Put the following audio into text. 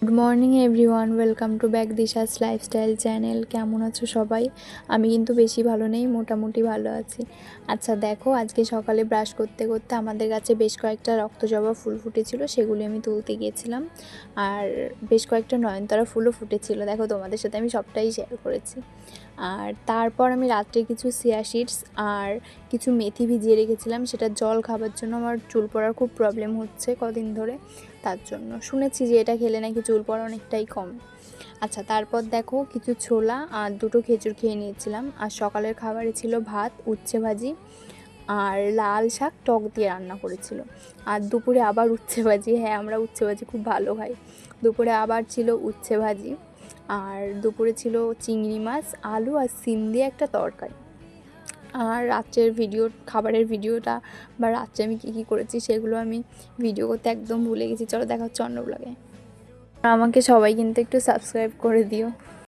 Good morning everyone, welcome to back দিশাস lifestyle channel. কেমন আছো সবাই? আমি কিন্তু বেশি ভালো নেই, মোটামুটি ভালো আছি। আচ্ছা দেখো, আজকে সকালে ব্রাশ করতে করতে আমাদের গাছে বেশ কয়েকটা রক্তজবা ফুল ফুটেছিল, সেগুলি আমি তুলতে গিয়েছিলাম। আর বেশ কয়েকটা নয়নতারা ফুলও ফুটেছিল, দেখো তোমাদের সাথে আমি সবটাই শেয়ার করেছি। আর তারপর আমি রাত্রে কিছু সিয়া সিডস আর কিছু মেথি ভিজিয়ে রেখেছিলাম, সেটা জল খাবার জন্য। আমার চুল পড়ার খুব প্রবলেম হচ্ছে কদিন ধরে, তার জন্য শুনেছি যে এটা খেলে নাকি চুল পড়া অনেকটাই কম। আচ্ছা তারপর দেখো, কিছু ছোলা আর দুটো খেজুর খেয়ে নিয়েছিলাম। আর সকালের খাবারে ছিল ভাত, উচ্ছে ভাজি আর লাল শাক টক দিয়ে রান্না করেছিল। আর দুপুরে আবার উচ্ছে ভাজি, হ্যাঁ আমরা উচ্ছে ভাজি খুব ভালো খাই। দুপুরে আবার ছিল উচ্ছে ভাজি, আর দুপুরে ছিল চিংড়ি মাছ, আলু আর সিম দিয়ে একটা তরকারি। আর রাত্রের খাবারের ভিডিওটা বা রাত্রে আমি কী কী করেছি সেগুলো আমি ভিডিও করতে একদম ভুলে গেছি। চলো দেখা হচ্ছে অন্য ব্লগে। আমাকে সবাই কিন্তু একটু সাবস্ক্রাইব করে দিও।